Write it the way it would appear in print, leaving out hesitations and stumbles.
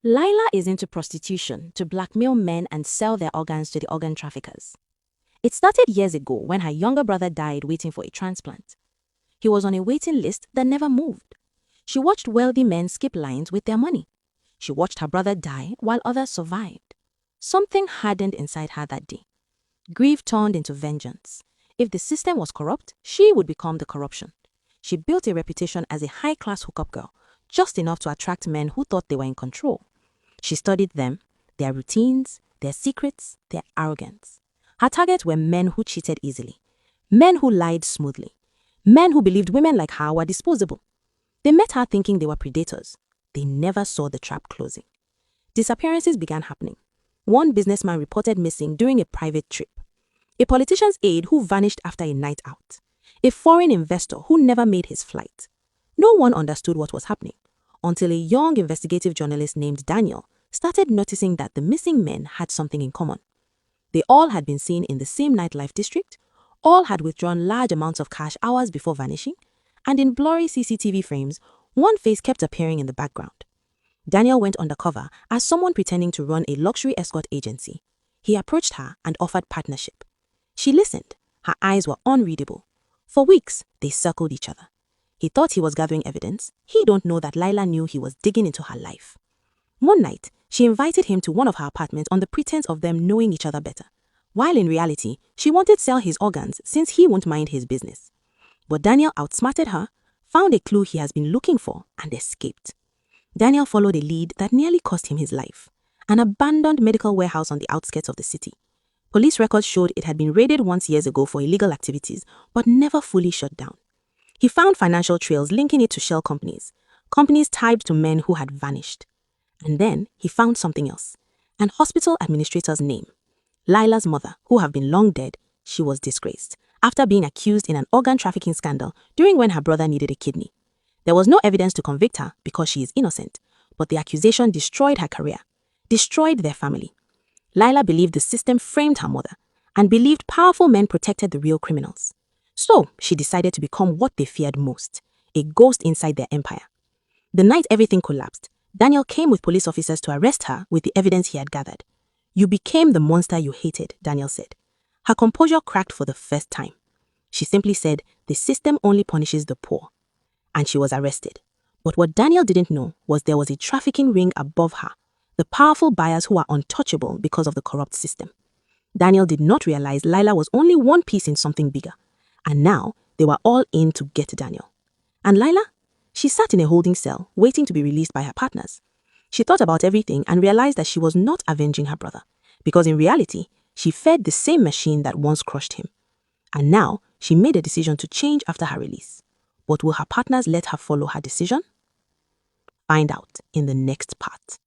Lila is into prostitution to blackmail men and sell their organs to the organ traffickers. It started years ago when her younger brother died waiting for a transplant. He was on a waiting list that never moved. She watched wealthy men skip lines with their money. She watched her brother die while others survived. Something hardened inside her that day. Grief turned into vengeance. If the system was corrupt, she would become the corruption. She built a reputation as a high-class hookup girl, just enough to attract men who thought they were in control. She studied them, their routines, their secrets, their arrogance. Her targets were men who cheated easily, men who lied smoothly, men who believed women like her were disposable. They met her thinking they were predators. They never saw the trap closing. Disappearances began happening. One businessman reported missing during a private trip. A politician's aide who vanished after a night out. A foreign investor who never made his flight. No one understood what was happening until a young investigative journalist named Daniel started noticing that the missing men had something in common. They all had been seen in the same nightlife district, all had withdrawn large amounts of cash hours before vanishing, and in blurry CCTV frames, one face kept appearing in the background. Daniel went undercover as someone pretending to run a luxury escort agency. He approached her and offered partnership. She listened. Her eyes were unreadable. For weeks, they circled each other. He thought he was gathering evidence. He don't know that Lila knew he was digging into her life. One night, she invited him to one of her apartments on the pretense of them knowing each other better, while in reality, she wanted to sell his organs since he won't mind his business. But Daniel outsmarted her, found a clue he has been looking for, and escaped. Daniel followed a lead that nearly cost him his life, an abandoned medical warehouse on the outskirts of the city. Police records showed it had been raided once years ago for illegal activities, but never fully shut down. He found financial trails linking it to shell companies tied to men who had vanished. And then he found something else, an hospital administrator's name. Lila's mother, who had been long dead, she was disgraced after being accused in an organ trafficking scandal during when her brother needed a kidney. There was no evidence to convict her because she is innocent, but the accusation destroyed her career, destroyed their family. Lila believed the system framed her mother and believed powerful men protected the real criminals. So she decided to become what they feared most, a ghost inside their empire. The night everything collapsed, Daniel came with police officers to arrest her with the evidence he had gathered. "You became the monster you hated," Daniel said. Her composure cracked for the first time. She simply said, "The system only punishes the poor." And she was arrested. But what Daniel didn't know was there was a trafficking ring above her, the powerful buyers who are untouchable because of the corrupt system. Daniel did not realize Lila was only one piece in something bigger. And now, they were all in to get Daniel. And Lila? She sat in a holding cell, waiting to be released by her partners. She thought about everything and realized that she was not avenging her brother, because in reality, she fed the same machine that once crushed him. And now, she made a decision to change after her release. But will her partners let her follow her decision? Find out in the next part.